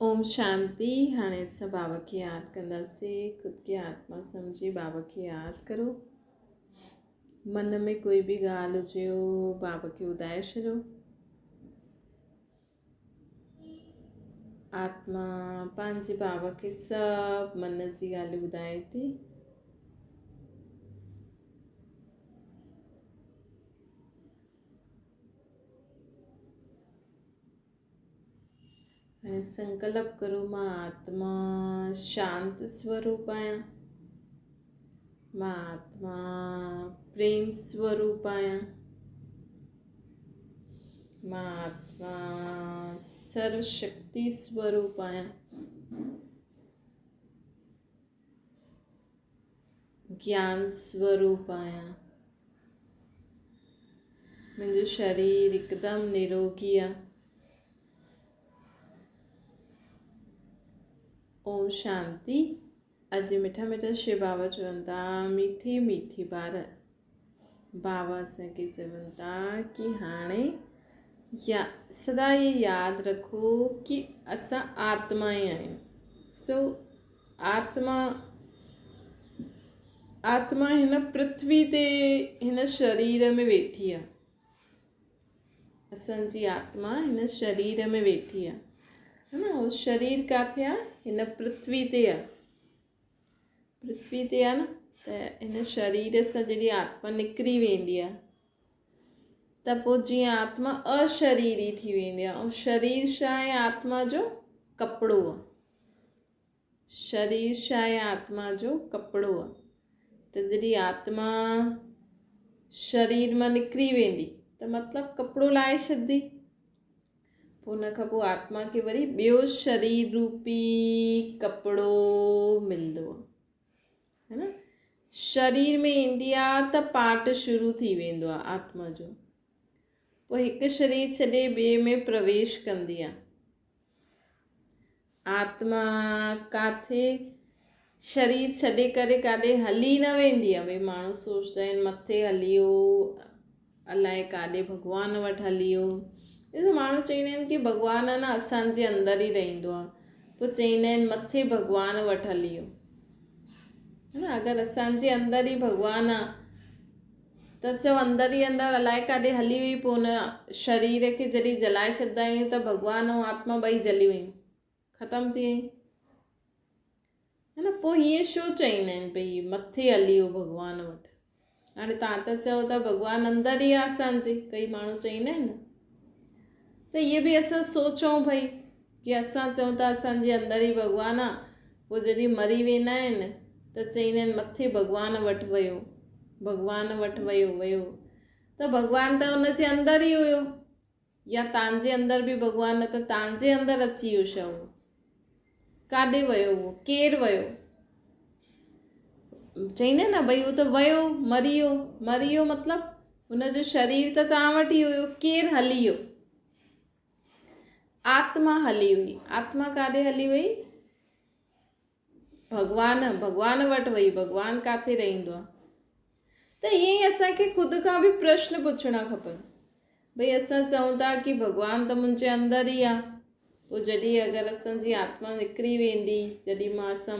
ओम शांति। हाणे असां बाबा खे यादि कंदासीं। ख़ुदि खे आत्मा सम्झी बाबा खे यादि करो। मन में कोई बि ॻाल्हि हुजेव बाबा खे ॿुधाए छॾियो। आत्मा पंहिंजे बाबा खे सभु मन जी ॻाल्हियूं ॿुधाए थी। हाणे संकल्प करो, मां आत्मा शांत स्वरूप आहियां। मां आत्मा प्रेम स्वरूप आहियां। मां आत्मा सर्वशक्ति स्वरूप आहियां। ज्ञान स्वरूप आहियां। मुंहिंजो शरीर हिकदमि निरोगी आहे। ओम शांति। अॼु मिठा मिठा शिव बाबा चवनि था, मीठी मीठी ॿार। बाबा असांखे चवनि था कि हाणे सदा ये यादि रखो कि असां आत्मा ई आहियूं। आत्मा हिन पृथ्वी ते हिन शरीर में वेठी आहे। असांजी आत्मा हिन शरीर में वेठी आहे, है न। उहो शरीर किथे आहे? हिन पृथ्वी ते आहे। पृथ्वी ते आहे न। त हिन शरीर सां जॾहिं आत्मा निकिरी वेंदी आहे त पोइ जीअं आत्मा अशरीरी थी वेंदी आहे। ऐं शरीर छा आहे? आत्मा जो कपिड़ो आहे। शरीर छा आहे? आत्मा जो कपिड़ो आहे। त जॾहिं आत्मा शरीर मां निकिरी वेंदी त मतिलबु कपिड़ो लाहे छॾंदी। पोइ उन खां पोइ आत्मा खे वरी ॿियो शरीर रूपी कपिड़ो मिलंदो आहे, है न। शरीर में ईंदी आहे त पाठ शुरू थी वेंदो आहे आत्मा जो। पोइ हिकु शरीर छॾे ॿिए में प्रवेश कंदी आहे। आत्मा काथे शरीर छॾे करे काॾे हली न वेंदी आहे। भई माण्हू सोचंदा आहिनि मथे हली वियो, अलाए काॾे भॻवान वटि हली वियो। ॾिसो, माण्हू चवंदा आहिनि कि भॻवानु आहे न असांजे अंदरि ई रहंदो आहे। पोइ चवंदा आहिनि मथे भॻवान वटि हली वियो, है न। अगरि असांजे अंदरि ई भॻवानु आहे त चओ अंदरि ई अंदरि अलाए काॾे हली वई। पोइ उन शरीर खे जॾहिं जलाए छॾींदा आहियूं त भॻवानु ऐं आत्मा ॿई जली वियूं, ख़तमु थी वई, है न। पोइ हीअं छो चवंदा आहिनि भई मथे हली वियो भॻवान वटि? हाणे तव्हां त चओ था भॻवानु अंदरि ई आहे असांजे, कई माण्हू चवंदा आहिनि न। त इहे बि असां सोचूं भई कि असां चऊं था असांजे अंदरि ई भॻवानु आहे। पोइ जॾहिं मरी वेंदा आहिनि त चवंदा आहिनि मथे भॻवान वटि वियो, भॻवान वटि वियो। त भॻवानु त उनजे अंदरि ई हुयो। या तव्हांजे अंदरि बि भॻवानु न, त तव्हांजे अंदरि अची वियो छा? उहो काॾे वियो? उहो केरु वियो? चवंदा आहिनि न भई उहो त वियो, मरी वियो मतिलबु हुनजो शरीर त तव्हां वटि ई हुयो। केरु हली वियो? आत्मा हली वई। आत्मा काॾे हली वई? भॻवान वटि वई। भॻवानु किथे रहंदो आहे? त ईअं ई असांखे ख़ुदि खां बि प्रश्न पुछणा खपनि। भई असां चऊं था कि भॻवानु त मुंहिंजे अंदरि ई आहे। पोइ जॾहिं अगरि असांजी आत्मा निकिरी वेंदी, जॾहिं असां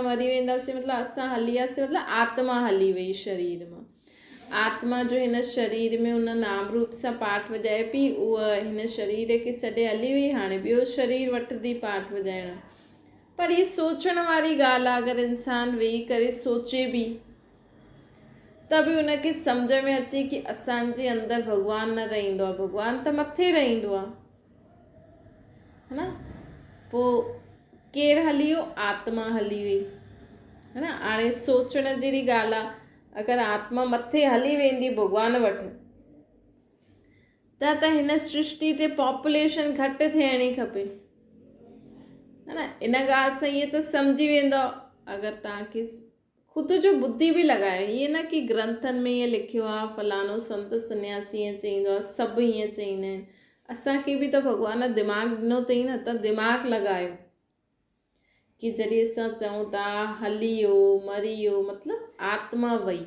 मरी वेंदासीं, मतिलबु असां हली वियासीं, मतिलबु आत्मा हली वई शरीर मां। आत्मा जो हिन शरीर में उन नाम रूप सां पाठ वॼाए पई, उहा हिन शरीर खे छॾे हली वई। हाणे ॿियो शरीर वठंदी पाठ वॼाइण। पर हीअ सोचण वारी ॻाल्हि आहे। अगरि इंसानु वेही करे सोचे बि त बि उनखे सम्झ में अचे कि असांजे अंदरि भॻवानु न रहंदो आहे। भॻवानु त मथे रहंदो आहे, है न। पोइ केरु हली वियो? आत्मा हली वई, है न। हाणे सोचण जहिड़ी ॻाल्हि आहे, अगरि आत्मा मथे हली वेंदी भॻवान वटि त हिन सृष्टि ते पॉपुलेशन घटि थियणी खपे, है न। इन ॻाल्हि सां इहे त सम्झी वेंदो अगरि तव्हांखे ख़ुदि जो बुद्धि बि लॻाए। ईअं न कि ग्रंथनि में ईअं लिखियो आहे, फलानो संत सन्यासी ईअं चईंदो आहे, सभु ईअं चईंदा आहिनि। असांखे बि त भॻवान दिमाग़ ॾिनो अथई न। त दिमाग़ लॻायो कि जॾहिं असां चऊं था हली वियो, मरी वियो, मतिलबु आत्मा वई।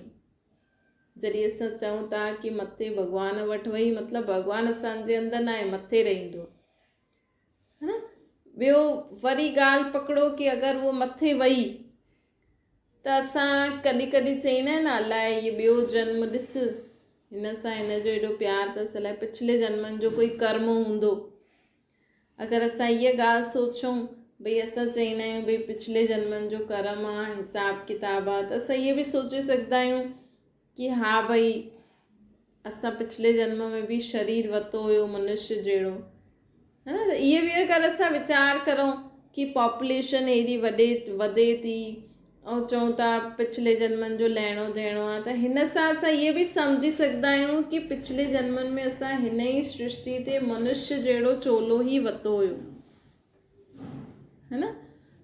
जॾहिं असां चऊं था कि मथे भॻवान वटि वई, मतिलबु भॻवानु असांजे अंदरि न आहे, मथे रहंदो, है न। ॿियो वरी ॻाल्हि पकड़ो कि अगरि उहो मथे वई त असां कॾहिं कॾहिं चईंदा आहिनि अलाए इहे ॿियो जन्म ॾिस हिन सां हिन जो एॾो प्यारु अथसि, अलाए पिछले जन्मनि जो कोई कर्म हूंदो। अगरि असां इहा ॻाल्हि सोचूं भई असां चईंदा आहियूं भई पिछले जन्मनि जो कर्म आहे, हिसाब किताब आहे, त असां इहे बि सोचे सघंदा आहियूं कि हा भई असां पिछले जन्म में बि शरीर वरितो हुयो मनुष्य जहिड़ो, है न। इहे बि अगरि असां वीचार करूं कि पॉपुलेशन एॾी वधे थी ऐं चऊं था पिछले जन्मनि जो लहिणो ॾियणो आहे, त हिन सां असां इहे बि सम्झी सघंदा आहियूं कि पिछले जन्मनि में असां हिन ई सृष्टि ते मनुष्य जहिड़ो चोलो ई वरितो हुयो, है न।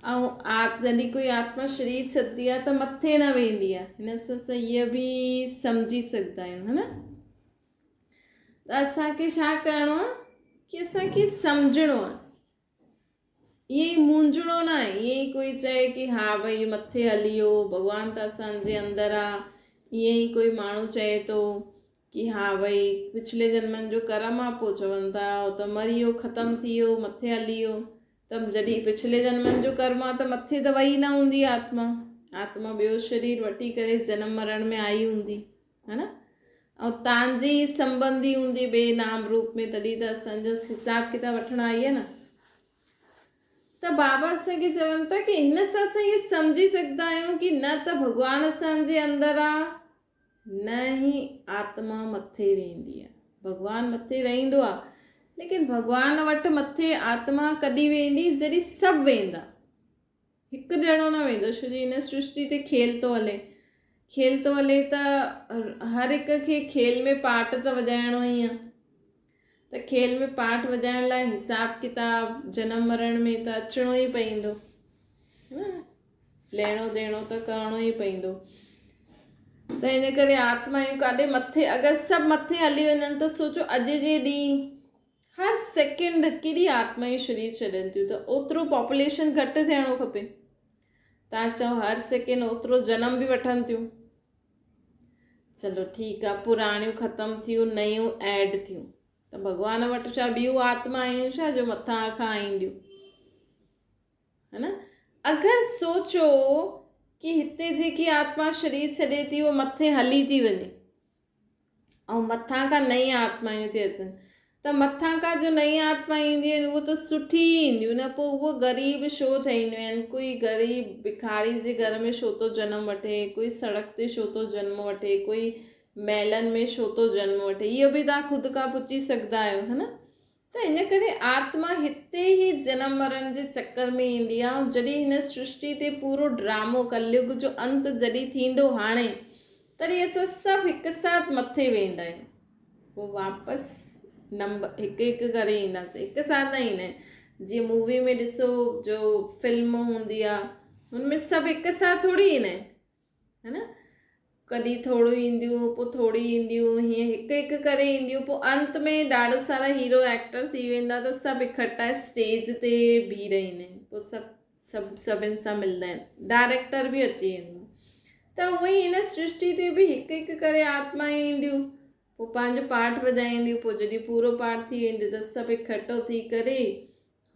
ऐं जॾहिं कोई आत्मा शरीर छॾंदी आहे त मथे न वेंदी आहे, हिन सां असां इहे बि सम्झी सघंदा आहियूं, है न। त असांखे छा करिणो आहे कि असांखे सम्झणो आहे, ईअं ई मुंझणो न आहे। ईअं ई कोई चए कि हा भई मथे हली वियो, भॻवानु त असांजे अंदरि आहे, ईअं ई कोई माण्हू चए थो कि हा भई पिछले जन्मनि जो कर्म आहे, पोइ चवनि था उहो त मरी वियो, ख़तमु थी वियो, मथे हली वियो। त जॾहिं पिछले जन्मनि जो कर्म आहे त मथे त वई न हूंदी आत्मा ॿियो शरीर वठी करे जनम मरण में आई हूंदी, है न। ऐं तव्हांजी संबंधी हूंदी ॿिए नाम रूप में, तॾहिं त असांजो हिसाब किताब वठणु आई आहे न। त बाबा असांखे चवनि था कि हिन सां असां इहे सम्झी सघंदा आहियूं कि न त भॻवानु असांजे अंदरि आहे, न ई आत्मा मथे वेंदी आहे। भॻवानु मथे रहंदो आहे, लेकिन भॻवान वटि मथे आत्मा कॾहिं वेंदी जॾहिं सभु वेंदा, हिकु ॼणो न वेंदो। छो जो हिन सृष्टि ते खेल थो हले त हर हिक खे खेल में पार्ट त वॼाइणो ई आहे। त खेल में पार्ट वॼाइण लाइ हिसाब किताब जनम मरण में त अचिणो ई पवंदो, लहिणो ॾियणो त करिणो ई पवंदो। त इन करे आत्माऊं काॾे मथे, अगरि सभु मथे हली वञनि त सोचो अॼु जे ॾींहुं हर सेकेंड केॾी आत्माऊं शरीर छॾनि थियूं, त ओतिरो पॉपुलेशन घटि थियणो खपे। तव्हां चओ हर सेकेंड ओतिरो जनम बि वठनि थियूं, चलो ठीकु आहे, पुराणियूं ख़तमु थियूं, नयूं ऐड थियूं, त भॻवान वटि छा ॿियूं आत्मा आहियूं छा जो मथां खां ईंदियूं, है न। अगरि सोचो कि हिते जेकी आत्मा शरीर छॾे थी उहो मथे हली थी वञे ऐं मथां खां नई आत्माऊं थी अचनि, त मथां खां जो नई आत्मा ईंदियूं आहिनि उहो त सुठी ईंदियूं न, पोइ उहो ग़रीब छो ठहींदियूं आहिनि। कोई ग़रीब भिखारी जे घर में छो थो जनम वठे, कोई सड़क ते छो थो जनम वठे, कोई महलनि में छो थो जनम वठे, इहो बि तव्हां ख़ुदि खां पुछी सघंदा आहियो, है न। त इन करे आत्मा हिते ई जनम मरण जे चक्कर में ईंदी आहे। जॾहिं हिन सृष्टि ते पूरो ड्रामो कलयुग जो अंत जॾहिं थींदो हाणे, तॾहिं असां सभु हिकु साथ मथे वेंदा आहियूं, पोइ वापसि नंबर हिकु हिकु करे ईंदासीं, हिकु साथ न ईंदा आहिनि। जीअं मूवी में ॾिसो जो फिल्म हूंदी आहे हुनमें सभु हिकु साथ थोरी ईंदा आहिनि, है न। कॾहिं थोरो ईंदियूं, पोइ थोरी ईंदियूं, हीअं हिकु हिकु करे ईंदियूं, पोइ अंत में ॾाढा सारा हीरो एक्टर थी वेंदा, त सभु इकट्ठा स्टेज ते बीह रहंदा आहिनि, पोइ सभिनि सां मिलंदा आहिनि, डायरेक्टर बि अची वेंदो। त उअं ई हिन सृष्टि ते बि हिकु हिकु करे आत्माऊं ईंदियूं, पोइ पंहिंजो पाठ वॼाईंदियूं, पोइ जॾहिं पूरो पाठ थी वेंदो त सभु इकठो थी करे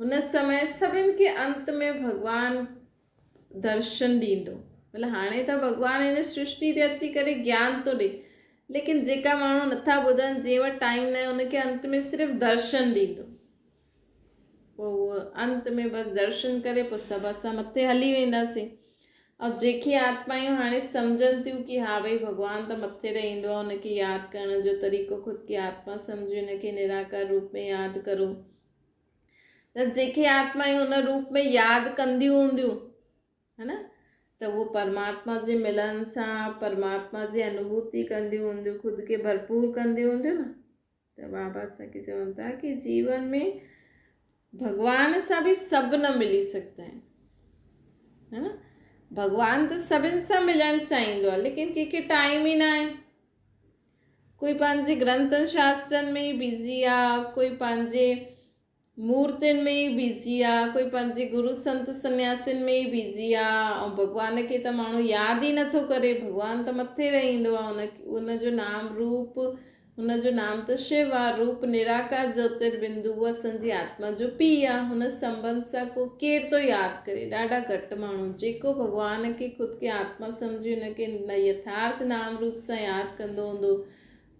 हुन समय सभिनि खे अंत में भॻवानु दर्शन ॾींदो। मतिलबु हाणे त भॻवानु हिन सृष्टि ते अची करे ज्ञान थो ॾिए, लेकिन जेका माण्हू नथा ॿुधनि, जंहिं वटि टाइम न आहे, उनखे अंत में सिर्फ़ु दर्शन ॾींदो। पोइ उहो अंत में बसि दर्शन करे पोइ सभु असां मथे हली वेंदासीं। ऐं जेकी आत्माऊं हाणे सम्झनि थियूं कि हा भई भॻवानु त मथे रहंदो आहे, उनखे यादि करण जो तरीक़ो ख़ुदि की आत्मा सम्झी उनखे निराकार रूप में यादि करो, त जेके आत्माऊं उन रूप में यादि कंदियूं हूंदियूं, है न, त उहो परमात्मा जे मिलन सां परमात्मा जी अनुभूति कंदियूं हूंदियूं, ख़ुदि खे भरपूर कंदियूं हूंदियूं न। त बाबा असांखे चवनि था कि जीवन में भॻवान सां बि सभु न मिली सघंदा आहिनि, है न। भॻवानु त सभिनि सां मिलणु चाहींदो आहे, लेकिन कंहिंखे टाइम ई न आहे। कोई पंहिंजे ग्रंथनि शास्त्रनि में ई बिज़ी आहे, कोई पंहिंजे मूर्तियुनि में ई बिज़ी आहे, कोई पंहिंजे गुरु संत सन्यासियुनि में ई बिज़ी आहे। ऐं भॻवान खे त माण्हू यादि ई नथो करे, भॻवानु त मथे रहंदो आहे, उनजो नाम रूप हुनजो नाम त शिव आहे। रूप निराकार ज्योतिर्बिंदु, उहा असांजी आत्मा जो पीउ आहे। हुन संबंध सां को केरु थो यादि करे? ॾाढा घटि माण्हू। जेको भॻवान खे ख़ुदि खे आत्मा सम्झी हुनखे न यथार्थ नाम रूप सां यादि कंदो हूंदो,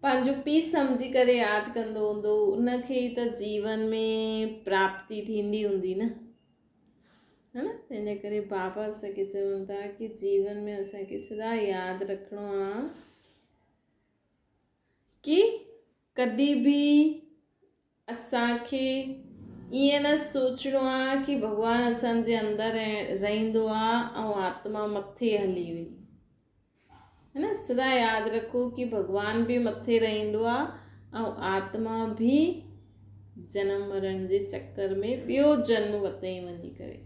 पंहिंजो पीउ सम्झी करे यादि कंदो हूंदो, उनखे ई त जीवन में प्राप्ति थींदी हूंदी न, है न। तंहिंजे करे बाबा असांखे चवनि था कि जीवन में असांखे सदा यादि रखिणो आहे कि कॾहिं बि असांखे ईअं न सोचिणो आहे कि भॻवानु असांजे अंदरि रहंदो आहे ऐं आत्मा मथे हली वई, है न। सदा यादि रखो कि भॻवानु बि मथे रहंदो आहे ऐं आत्मा बि जनम मरण जे चक्कर में ॿियो जन्म वतई वञी करे,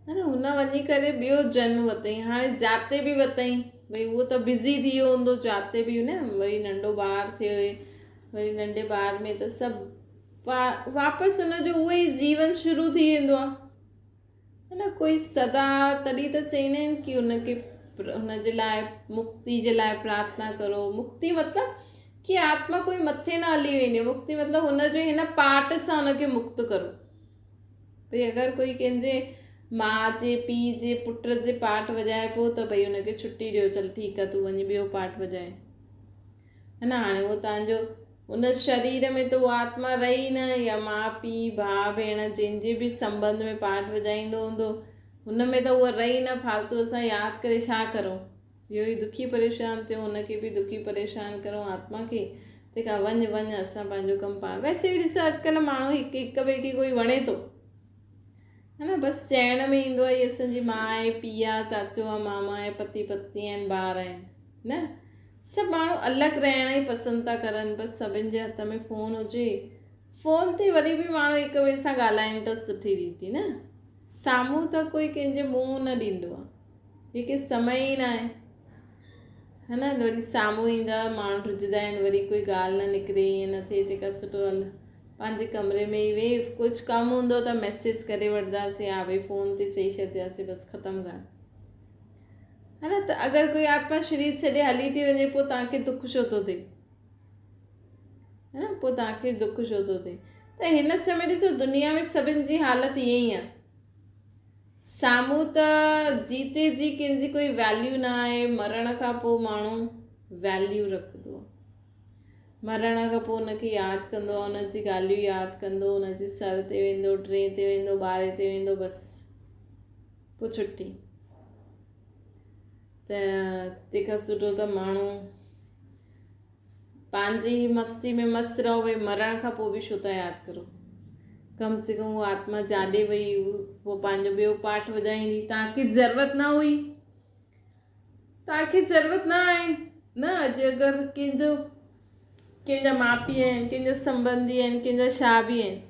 है न। हुन वञी करे ॿियो जन्म वतई, हाणे जाते बि वतई, भई उहो त बिज़ी थी वियो हूंदो जाते बि न, वरी नंढो ॿारु थियो, वरी नंढे ॿार में त सभु वापसि हुनजो उहो ई जीवन शुरू थी वेंदो आहे, है न। कोई सदा तॾहिं त चवंदा आहिनि कि हुनखे हुनजे लाइ मुक्ति जे लाइ प्रार्थना करो। मुक्ति मतिलबु कि आत्मा कोई मथे न हली वेंदी, मुक्ति मतिलबु हुनजे हिन पार्ट सां हुनखे मुक्त करो। भई अगरि कोई कंहिंजे माउ जे, पीउ जे, पुट जे पार्ट वॼाए पियो त भई हुनखे छुटी ॾियो, चल ठीकु आहे, तूं वञी ॿियो पार्ट वॼाए, है न। हाणे उहो तव्हांजो उन शरीर में त उहा आत्मा रही न, या माउ पीउ भाउ भेण जंहिंजे बि संबंध में पार्ट वॼाईंदो हूंदो, हुन में त उहा रही न। फालतू असां यादि करे छा करूं? इहो ई दुखी परेशान थियो, हुनखे बि दुखी परेशान करूं आत्मा खे। तंहिंखां वञ असां पंहिंजो कमु पाण। वैसे बि ॾिसो अॼुकल्ह माण्हू हिक ॿिए खे कोई वणे थो, है न। बसि चइण में ईंदो आहे, असांजी माउ आहे, पीउ आहे, चाचो आहे, मामा आहे, पति पत्नी आहिनि, ॿार आहिनि, न। सभु माण्हू अलॻि रहण ई पसंदि था करनि। बसि सभिनि जे हथ में फ़ोन हुजे, फ़ोन ते वरी बि माण्हू हिक ॿिए सां ॻाल्हाइनि त सुठी रीति, न। साम्हूं त कोई कंहिंजे मुंहुं न ॾींदो आहे, कंहिंखे समय ई न आहे, है न। वरी साम्हूं ईंदा माण्हू ड्रिजंदा आहिनि, वरी कोई ॻाल्हि न निकिरे, ईअं न थिए। तंहिंखां सुठो हल पंहिंजे कमरे में ई वेही, कुझु कमु हूंदो त मैसेज करे वठंदासीं, हा भई फ़ोन ते चई छॾियासीं, बसि ख़तमु ॻाल्हि, है न। त अगरि कोई आत्मा शरीर छॾे हली थी वञे, पोइ तव्हांखे दुख छो थो थिए, है न। पोइ तव्हांखे दुख छो थो थिए? त हिन समय ॾिसो दुनिया में सभिनि जी हालति ईअं ई आहे। साम्हूं त जीते जी कंहिंजी कोई वैल्यू न आहे, मरण खां पोइ माण्हू वैल्यू रखंदो आहे। मरण खां पोइ हुनखे यादि कंदो आहे, हुनजी ॻाल्हियूं यादि कंदो, हुनजे सर ते वेंदो, टे ते वेंदो, ॿारे ते वेंदो, बसि पोइ छुटी। त तंहिंखां सुठो त माण्हू पंहिंजी ई मस्ती में मस्तु रहो। भई मरण खां पोइ बि छो था यादि करो? कम से कम उहा आत्मा जाॾे वई, उहो पंहिंजो ॿियो पाठ वॼाईंदी। तव्हांखे ज़रूरत न हुई, तव्हांखे ज़रूरत न आहे, न। अॼु अगरि कंहिंजा माउ पीउ आहिनि, कंहिंजा संबंधी आहिनि, कंहिंजा छा बि आहिनि,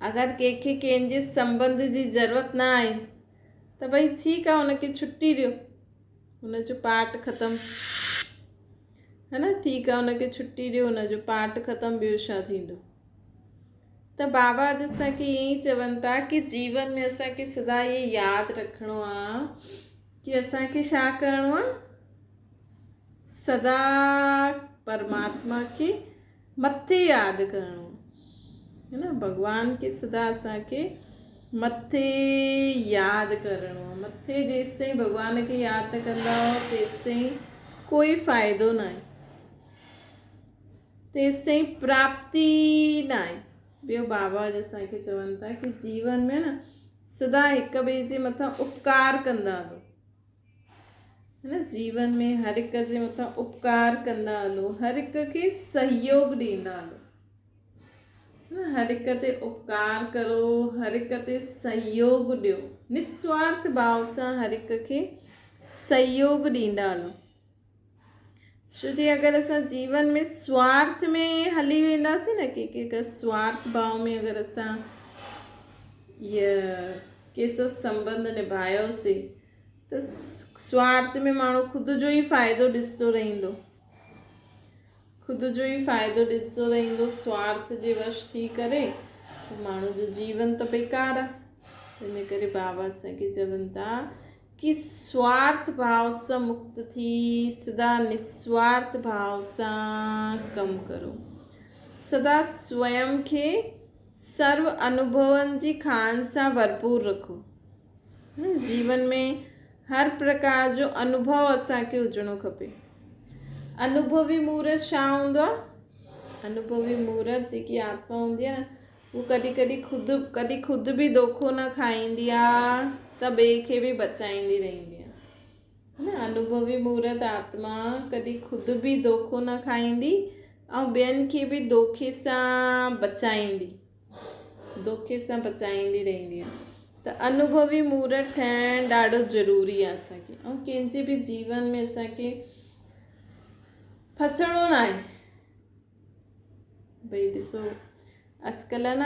अगरि कंहिंखे कंहिंजे संबंध जी ज़रूरत न आहे त भई ठीकु आहे, हुनखे छुटी ॾियो, हुनजो पाठ ख़तमु, है न। ठीकु आहे, हुनखे छुटी ॾियो, हुनजो पाठ ख़तमु, ॿियो छा थींदो? त बाबा अॼु असांखे ईअं ई चवनि था कि जीवन में असांखे सदा इहे यादि रखिणो आहे कि असांखे छा करिणो आहे? सदा परमात्मा खे मथे यादि करिणो, है न। भॻवान खे सदा असांखे मथे यादि करिणो आहे। मथे जेसिताईं भॻवान खे यादि न कंदा तेसिताईं कोई फ़ाइदो न आहे, तेसिताईं प्राप्ति न आहे। ॿियो बाबा अॼु असांखे चवनि था कि जीवन में न सदा हिक ॿिए जे मथां उपकार कंदा हलो, है न। जीवन में हर हिक जे मथां उपकार कंदा हलो, हर हिक खे सहयोग ॾींदा हलो, है न। हर हिक ते उपकार करो, हर हिक ते सहयोग ॾियो, निस्वार्थ भाव सां हर हिक खे सहयोग ॾींदा हलो। छो कि अगरि असां जीवन में स्वार्थ में हली वेंदासीं न, के स्वार्थ भाव में अगरि असां कंहिंसां संबंध निभायोसीं त स्वार्थ में माण्हू ख़ुदि जो ई फ़ाइदो ॾिसंदो रहंदो, ख़ुदि जो ई फ़ाइदो ॾिसंदो रहंदो। स्वार्थ जे वश थी करे माण्हू जो जीवन त बेकार आहे। इन करे बाबा असांखे चवनि था कि स्वार्थ भाव सां मुक्त थी सदा निस्वार्थ भाव सां कमु करो। सदा स्वयं खे सर्व अनुभवनि जी खान सां भरपूर रखो। जीवन में हर प्रकार जो अनुभव असांखे हुजणो खपे। अनुभवी मूर्त छा हूंदो आहे? अनुभवी मूर्त जेकी आत्मा हूंदी आहे न, उहो कॾहिं ख़ुदि बि धोखो न खाईंदी आहे त ॿिए खे बि बचाईंदी रहंदी आहे। है न? अनुभवी मूर्त आत्मा कॾहिं ख़ुदि बि धोखो न खाईंदी ऐं ॿियनि खे बि धोखे सां बचाईंदी रहंदी आहे। त अनुभवी मूर्त ठहिणु ॾाढो ज़रूरी आहे असांखे। ऐं कंहिंजे बि जीवन में असांखे फसणो न आहे। भई ॾिसो, अॼुकल्ह न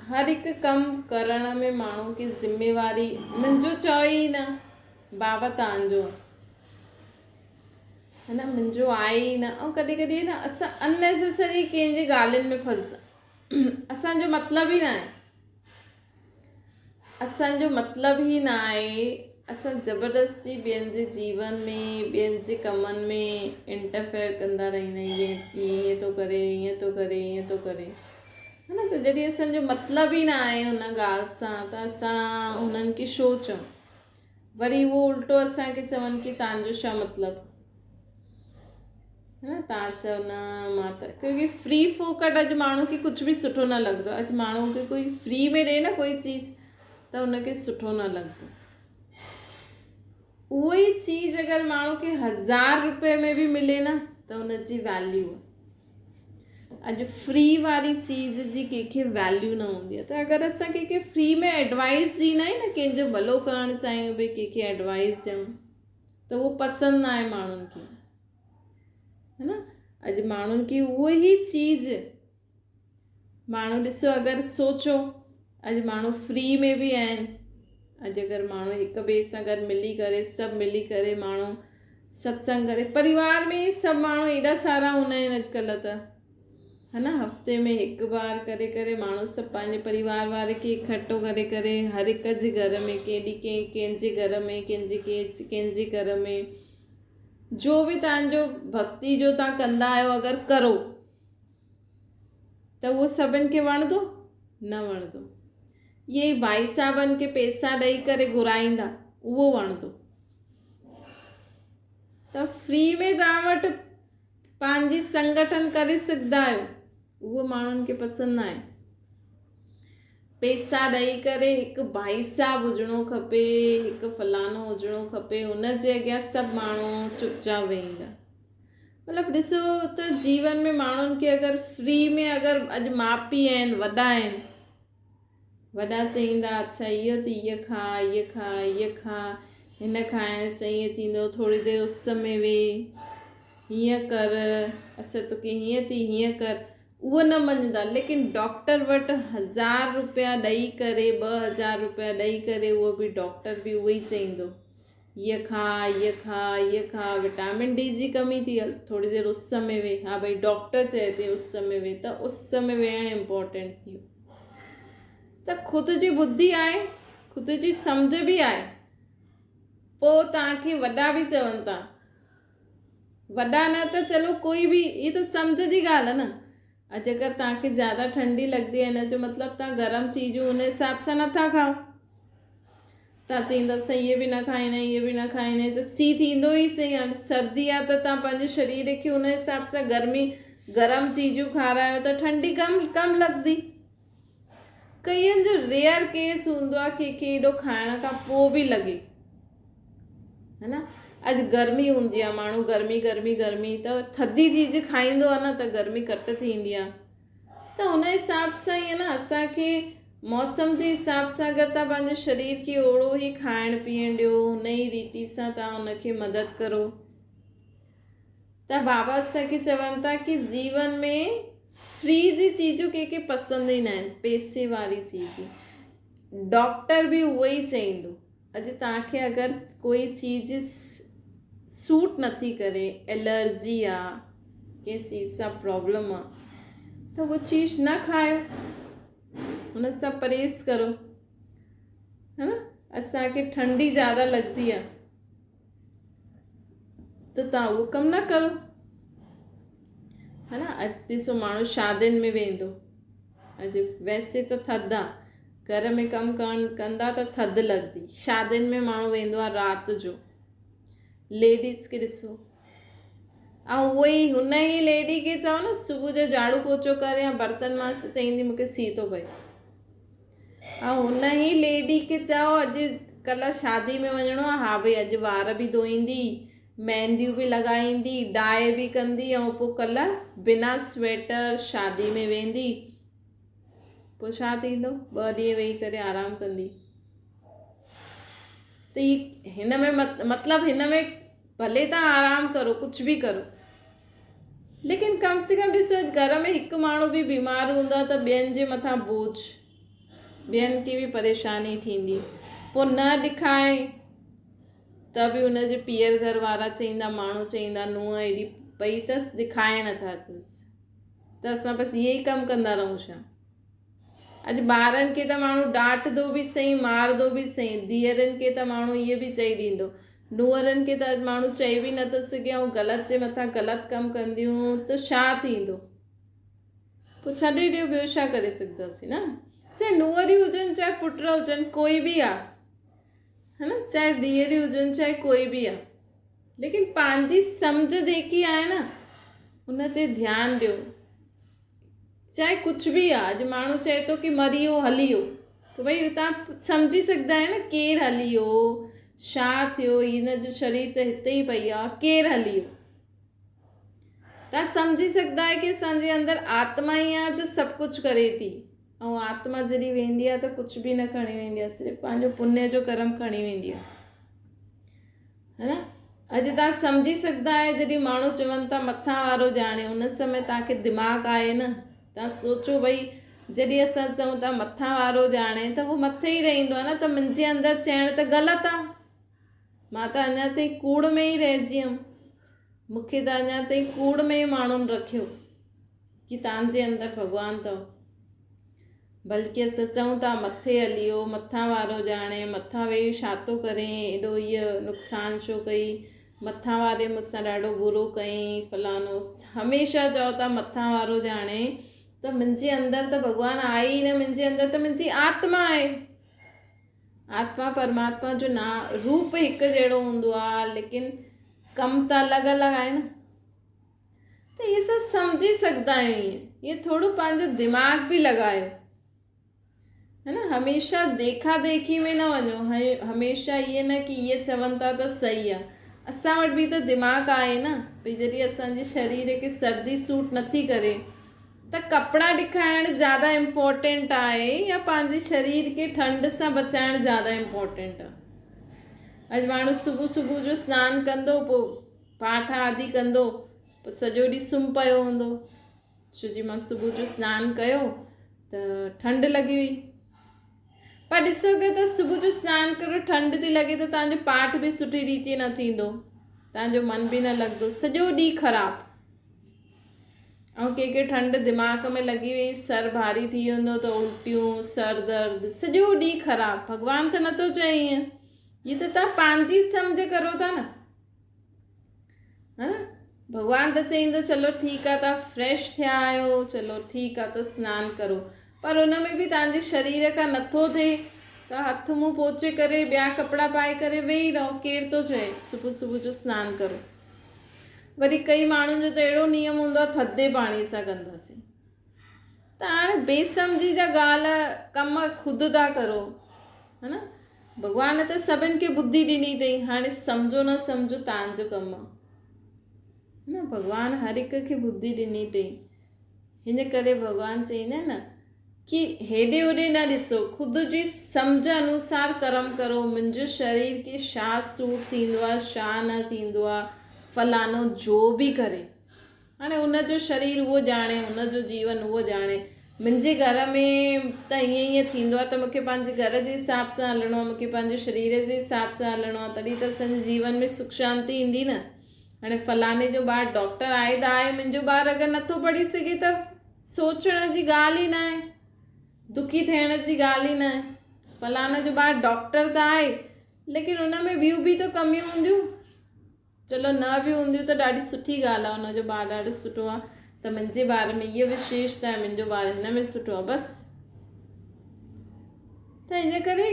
हर हिकु कमु करण में माण्हू खे ज़िम्मेवारी मुंहिंजो चओ ई न, बाबा तव्हांजो है न, मुंहिंजो आहे ई न। ऐं कॾहिं कॾहिं न असां अननेसेसरी कंहिंजी ॻाल्हियुनि में फंसदा। असांजो मतिलबु ई न आहे। असां ज़बरदस्ती ॿियनि जे जीवन में, ॿियनि जे कमनि में इंटरफेयर कंदा रहंदा आहियूं। ईअं थो करे, ईअं थो करे, ईअं थो करे, है न। त जॾहिं असांजो मतिलबु ई न आहे हुन ॻाल्हि सां, त असां हुननि खे छो चऊं? वरी उहो उल्टो असांखे चवनि कि तव्हांजो छा मतिलबु, है न। तव्हां चओ न मां त, क्योंकि फ्री फोकट अॼु माण्हू खे कुझु बि सुठो न लॻंदो। अॼु माण्हू खे कोई फ्री में ॾिए न कोई चीज़, त हुनखे सुठो न लॻंदो। उहो ई चीज़ अगरि माण्हू खे 1000 रुपए में बि मिले न, त हुनजी वैल्यू आहे। अॼु फ्री वारी चीज़ जी कंहिंखे वैल्यू न हूंदी आहे। त अगरि असां कंहिंखे फ्री में एडवाइस ॾींदा आहियूं न, कंहिंजो भलो करणु चाहियूं, भई कंहिंखे एडवाइस ॾियूं, त उहो पसंदि न आहे माण्हुनि खे, है न। अॼु माण्हुनि खे उहो ई चीज़, माण्हू ॾिसो अगरि सोचो, अॼु माण्हू फ्री में बि आहिनि। अॼु अगरि माण्हू हिक ॿिए सां गॾु मिली करे, सभु मिली करे माण्हू सत्संग करे, परिवार में सभु माण्हू एॾा सारा हूंदा आहिनि अॼुकल्ह त, है न। हफ़्ते में हिकु बार करे करे माण्हू सभु पंहिंजे परिवार वारे खे इकठो करे करे हर हिक जे घर में, कंहिंजे घर में, कंहिंजे घर में, जो बि तव्हांजो भक्ति जो तव्हां कंदा आहियो अगरि करो, त उहो सभिनि खे वणंदो? न वणंदो। इहे भाई साहबनि खे पैसा ॾेई करे घुराईंदा, उहो वणंदो। त फ्री में तव्हां वटि पंहिंजी संगठन करे सघंदा आहियो, उहो माण्हुनि खे पसंदि न आहे। पैसा ॾेई करे हिकु भाई साहब हुजिणो खपे, हिकु फलानो हुजिणो खपे, हुनजे अॻियां सभु माण्हू चुपचाप वेहींदा। मतिलबु ॾिसो त जीवन में माण्हुनि खे अगरि फ्री में, अगरि अॼु माउ पीउ आहिनि, वॾा आहिनि, वॾा चईंदा अच्छा इहो त इहो खा, इहो खा, हिन खाइण सां ईअं थींदो, थोरी देरि उस में वेह, हीअं कर, अच्छा तोखे हीअं थी हीअं कर, उहो न मञंदा। लेकिन डॉक्टर वटि 1000 रुपया ॾेई करे, 2000 रुपया ॾेई करे, उहो बि डॉक्टर बि उहो ई चईंदो, हीअ खा, हीअ खा, विटामिन डी जी कमी थी, हल थोरी देरि उस में वेह। हा भई डॉक्टर चए थी उस में वेह, त उस में वेहणु इम्पोर्टेंट थी वियो। त ख़ुदि जी बुद्धि आहे, ख़ुदि जी सम्झ बि आहे, पोइ तव्हांखे वॾा बि चवनि था, वॾा न त चलो कोई बि, इहा त सम्झ जी ॻाल्हि आहे न। अॼु अगरि तव्हांखे ज़्यादा ठंडी लॻंदी आहे, हिन जो मतिलबु तव्हां गरम चीज़ूं हुन हिसाब सां नथा खाओ। तव्हां चईंदा असां इहे बि न खाईंदा आहियूं, इहे बि न खाईंदा आहियूं, त सी थींदो ई सही। हाणे सर्दी आहे त तव्हां पंहिंजे शरीर खे हुन हिसाब सां गरम चीज़ूं खारायो त ठंडी कम लॻंदी। कईअनि जो रेयर केस हूंदो आहे कंहिंखे एॾो खाइण खां पोइ बि लॻे, है न। अॼु गर्मी हूंदी आहे, माण्हू गर्मी त थधी चीज़ खाईंदो आहे न, त गर्मी घटि थींदी आहे। त हुन हिसाब सां ई आहे न, असांखे मौसम जे हिसाब सां अगरि तव्हां पंहिंजे शरीर खे ओड़ो ई खाइण पीअण ॾियो, हुन ई रीति सां तव्हां हुनखे मदद करो, त बाबा असांखे चवनि था कि जीवन में फ्री जी चीज़ूं कंहिंखे पसंदि ई न आहिनि, पैसे वारी चीज़ूं। डॉक्टर बि उहो ई चईंदो। अॼु तव्हांखे अगरि कोई चीज़ सूट नथी करे, एलर्जी आहे, कंहिं चीज़ सां प्रॉब्लम आहे, त उहो चीज़ न खायो, हुन सां परहेज़ करो, है न। असांखे ठंडी ज़्यादा लॻंदी आहे त तव्हां उहो कमु न करो, है न। अॼु ॾिसो माण्हू शादियुनि में वेंदो, अॼु वैसे त थधि आहे, घर में कमु कंदा त थधि लॻंदी। शादियुनि में माण्हू वेंदो आहे राति जो, लेडीज़ खे ॾिसो, ऐं उहो ई हुन ई लेडी खे चओ न सुबुह जो झाड़ू पोछो करे या बर्तन मां चईंदी मूंखे सीउ थो पए, ऐं हुन ई लेडी खे चओ अॼु कल्ह शादी में वञिणो आहे, हा भई अॼु वार बि धोईंदी, मेहंदियूं बि लॻाईंदी, डाई बि कंदी, ऐं पोइ कल्ह बिना स्वेटर शादी में वेंदी, पोइ छा थींदो? 2 ॾींहं वेही करे आराम कंदी। त हिन में मतिलबु हिन में भले तव्हां आराम करो, कुझु बि करो, लेकिन कम से कम ॾिसो घर में हिकु माण्हू बि बीमार हूंदो आहे त ॿियनि जे मथां बोझ, ॿियनि खे बि परेशानी थींदी। पोइ न ॾेखारे त बि हुनजे पीअर घर वारा चईंदा, माण्हू चईंदा नुंहुं एॾी पई अथसि ॾेखारे नथा अथसि, त असां बसि इहे ई कमु कंदा रहूं छा? अॼु ॿारनि खे त माण्हू डांटदो बि सही, मारदो बि सही, धीअरुनि खे त माण्हू इहे बि चई ॾींदो, नुंहरुनि खे त अॼु माण्हू चई बि नथो सघे, ऐं ग़लति जे मथां ग़लति कमु कंदियूं त छा थींदो? पोइ छॾे ॾियो, ॿियो छा करे सघंदासीं न। चाहे नुंहरियूं हुजनि चाहे पुट हुजनि, कोई बि आहे, है न, चाहे धीअरियूं हुजनि चाहे कोई बि आहे, लेकिन पंहिंजी सम्झ देखी आहे न, हुन ते ध्यानु ॾियो। चाहे कुझु बि आहे, अॼु माण्हू चए थो की मरी वियो हली वियो, त भई तव्हां सम्झी सघंदा आहियो न केरु हली वियो, छा थियो, हिन जो शरीर त हिते ई पई आहे, केरु हली वियो? तव्हां सम्झी सघंदा आहियो की असांजे अंदरि आत्मा ई आहे जो सभु कुझु करे थी, ऐं आत्मा जॾहिं वेंदी आहे त कुझु बि न खणी वेंदी आहे, सिर्फ़ु पंहिंजो पुण्य जो कर्म खणी वेंदी आहे, है न। अॼु तव्हां सम्झी सघंदा आहियो जॾहिं माण्हू चवनि था मथां वारो ॼाणे, उन समय तव्हांखे दिमाग़ु आहे न, तव्हां सोचो भई जॾहिं असां चऊं था मथां वारो ॼाणे त उहो मथे ई रहंदो आहे न, त मुंहिंजे अंदरि चइण त ग़लति आहे, मां त अञा ताईं कूड़ में ई रहिजी हुयमि, मूंखे त अञा ताईं कूड़ में ई माण्हुनि रखियो की तव्हांजे अंदरि भॻवानु अथव। बल्कि असां चऊं था मथे हली वियो, मथां वारो ॼाणे, मथां वेही छा थो करे, एॾो इहो नुक़सानु छो कई, मथां वारे मूंसां ॾाढो बुरो कईं, फलानो, हमेशह चओ था मथां वारो ॼाणे, त मुंहिंजे अंदरि त भॻवानु आहे ई न, मुंहिंजे अंदरि त मुंहिंजी आत्मा आहे। आत्मा परमात्मा जो रूप हिकु जहिड़ो हूंदो आहे, लेकिन कम त अलॻि अलॻि आहे न। त इहे सभु सम्झी सघंदा आहियूं, इहे थोरो पंहिंजो दिमाग़ बि लॻायो, है न। हमेशह देखा देखी में न वञो, हमेशह इहे न की इहे चवनि था त सही आहे, असां वटि बि त दिमाग़ आहे न। भई जॾहिं असांजे शरीर खे सर्दी सूट नथी करे त कपिड़ा ॾेखारणु ज़्यादा इम्पोर्टेंट आहे या पंहिंजे शरीर खे ठंड सां बचाइणु ज़्यादा इम्पोर्टेंट आहे? अॼु माण्हू सुबुह सुबुह जो सनानु कंदो, पोइ पाठ आदि कंदो, पोइ सॼो ॾींहुं सुम्ही पियो हूंदो, छो जी मां सुबुह जो सनानु कयो त ठंड लॻी हुई। पर ॾिसोगे त सुबुह जो सनानु करो ठंड थी लॻे त तव्हांजो पाठ बि सुठी रीति न थींदो, तव्हांजो मन बि न लॻंदो, सॼो ॾींहुं ख़राबु। ऐं कंहिंखे ठंड दिमाग़ में लॻी वई, सर भारी थी वेंदो त उल्टियूं, सर दर्द, सॼो ॾींहुं ख़राबु। भॻवानु त नथो चए ईअं, हीअ त तव्हां पंहिंजी सम्झ करो था न, है न। भॻवानु त चईंदो चलो ठीकु आहे, तव्हां फ्रेश थिया आहियो, चलो ठीकु आहे त सनानु करो, पर उन में बि तव्हांजे शरीर खां नथो थिए त हथ मुंहुं पोचे करे ॿिया कपिड़ा पाए करे वेही रहो, केरु थो चए सुबुह सुबुह जो सनानु करो। वरी कई माण्हुनि जो त अहिड़ो नियम हूंदो आहे थधे पाणी सां कंदासीं, त हाणे बेसमझी जा ॻाल्हि कम ख़ुदि था करो, है न। भॻवान त सभिनि खे बुद्धि ॾिनी अथई, हाणे सम्झो न सम्झो तव्हांजो कमु आहे न। भॻवानु हर हिक खे बुद्धि ॾिनी अथई, हिन करे भॻवानु चईंदा आहिनि न कि हेॾे होॾे न ॾिसो, ख़ुदि जी सम्झ अनुसार कर्म करो, मुंहिंजो शरीर खे छा सूट थींदो आहे छा न थींदो आहे, फलानो जो बि करे, हाणे उनजो शरीर उहो ॼाणे, उनजो जीवन उहो ॼाणे। मुंहिंजे घर में त ईअं ईअं थींदो आहे त मूंखे पंहिंजे घर जे हिसाब सां हलणो आहे, मूंखे पंहिंजे शरीर जे हिसाब सां हलणो आहे, तॾहिं त असांजे जीवन में सुख शांती ईंदी न। हाणे फलाणे जो ॿारु डॉक्टर आहे त आहे, मुंहिंजो ॿारु अगरि नथो पढ़ी सघे त सोचण जी ॻाल्हि ई न आहे, दुखी थियण जी ॻाल्हि ई न आहे, फलाणे जो ॿारु डॉक्टर त आहे लेकिन उन में ॿियूं बि त कमियूं हूंदियूं, चलो न बि हूंदियूं त ॾाढी सुठी ॻाल्हि आहे, उनजो ॿारु ॾाढो सुठो आहे त मुंहिंजे ॿार में इहा विशेषता आहे, मुंहिंजो ॿारु हिन में सुठो आहे, बसि। त इन करे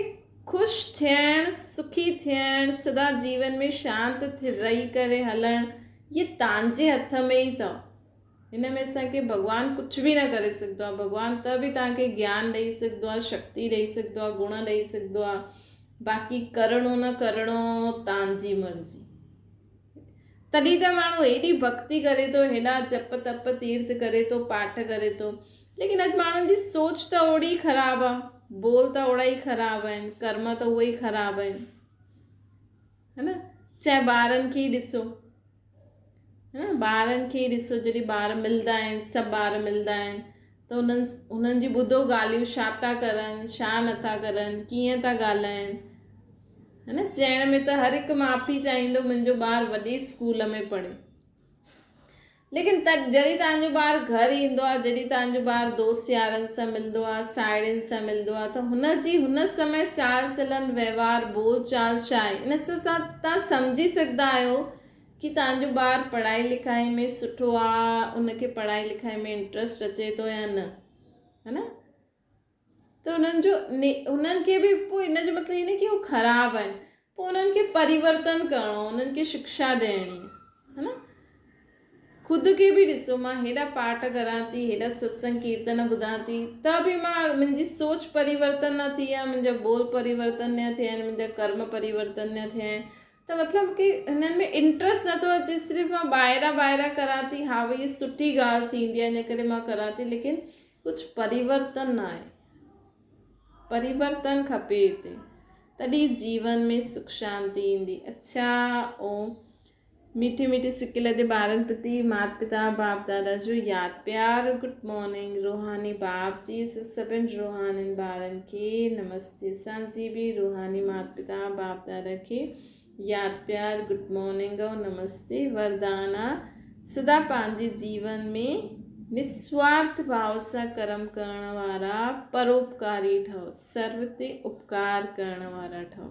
ख़ुशि थियणु, सुखी थियणु, सदा जीवन में शांति रही करे हलणु, इहे तव्हांजे हथ में ई अथव। हिन में असांखे भॻवानु कुझु बि न करे सघंदो आहे। भॻवानु त बि तव्हांखे ज्ञान ॾेई सघंदो आहे, शक्ति ॾेई सघंदो आहे, गुण ॾेई सघंदो आहे, बाक़ी करिणो न करिणो तव्हांजी मर्ज़ी। तॾहिं त माण्हू हेॾी भक्ति करे थो, हेॾा जप तप तीर्थ करे थो, पाठ करे थो, लेकिन अॼु माण्हुनि जी सोच त ओड़ी ख़राबु आहे, बोल त ओड़ा ई ख़राबु आहिनि, कर्म त उहे ई ख़राबु आहिनि, है न। चाहे ॿारनि खे ई ॾिसो, है न, ॿारनि खे ई ॾिसो, जॾहिं ॿार मिलंदा आहिनि, सभु ॿार मिलंदा आहिनि त उन्हनि जी ॿुधो ॻाल्हियूं, छा था करनि, छा नथा करनि, कीअं था ॻाल्हाइनि, है न। चइण में त हर हिकु माउ पीउ चाहींदो मुंहिंजो ॿारु वॾे स्कूल में पढ़े, लेकिन जॾहिं तव्हांजो ॿारु घर ईंदो आहे, जॾहिं तव्हांजो ॿारु दोस्त यारनि सां मिलंदो आहे, साहेड़ियुनि सां मिलंदो आहे, त हुन समय चाल चलन व्यवहार बोल चाल छा आहे, इन सां तव्हां सम्झी सघंदा आहियो कि तव्हांजो ॿारु पढ़ाई लिखाई में सुठो आहे, उनखे पढ़ाई लिखाई में इंट्रस्ट अचे थो या न, है न। त उन्हनि खे बि पोइ इन जो मतिलबु ईअं न कि उहे ख़राबु आहिनि, पोइ उन्हनि खे परिवर्तन करिणो, उन्हनि खे शिक्षा ॾियणी, है न। ख़ुदि खे बि ॾिसो, मां हेॾा पाठ करां थी, हेॾा सत्संग कीर्तन ॿुधां थी, त बि मुंहिंजी सोच परिवर्तन न थी आहे, मुंहिंजा बोल परिवर्तन न थिया आहिनि, मुंहिंजा कर्म परिवर्तन न थिया आहिनि, त मतिलबु कि हिननि में इंट्रस्ट नथो अचे। सिर्फ़ु मां ॿाहिरां करां थी, हा भई इहा सुठी ॻाल्हि थींदी आहे इन करे मां करां थी, लेकिन कुझु परिवर्तन न आहे। परिवर्तन खपे हिते, तॾहिं जीवन में सुख शांति ईंदी। अच्छा, ओम। मीठी मीठी सिकिल जे ॿारनि प्रति माता पिता बाप दादा जो यादि प्यार, गुड मॉर्निंग। रूहानी बाप जी सभिनि रूहानी ॿारनि खे नमस्ते। असांजी बि रूहानी माता पिता बाप दादा खे यादि प्यार, गुड मॉर्निंग और नमस्ते। वरदाना सदा पंहिंजे जीवन में निस्वार्थ भाव सां कर्म करण वारा परोपकारी ठहो, सर्व ते उपकार करण वारा ठहो।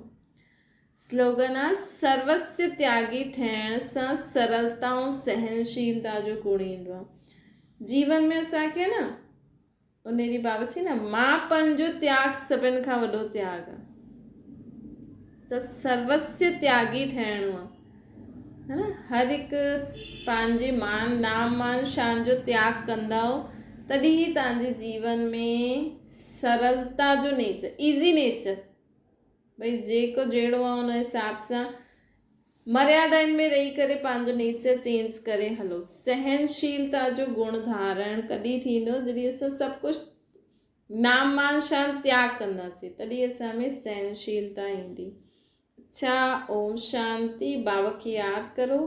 स्लोगन आहे सर्वस्य त्यागी ठहिण सां सरलता ऐं सहनशीलता जो गुण ईंदो आहे। जीवन में असांखे न उन ॾींहुं बाबा चई न, मांपन जो त्याग सभिनि खां वॾो त्याग आहे, त सर्वस्य त्यागी ठहिणो आहे, है न। हर हिकु पंहिंजे नाम मान शान जो त्याग कंदव, तॾहिं ई तव्हांजे जीवन में सरलता जो नेचर, ईज़ी नेचर, भई जेको जहिड़ो आहे उन हिसाब सां मर्यादाउनि में रही करे पंहिंजो नेचर चेंज करे हलो। सहनशीलता जो गुण धारण कॾहिं थींदो, जॾहिं असां सभु कुझु नाम मान शान त्याग कंदासीं, तॾहिं असां में सहनशीलता ईंदी। अच्छा, ओम शांति। बाबा खे यादि करो।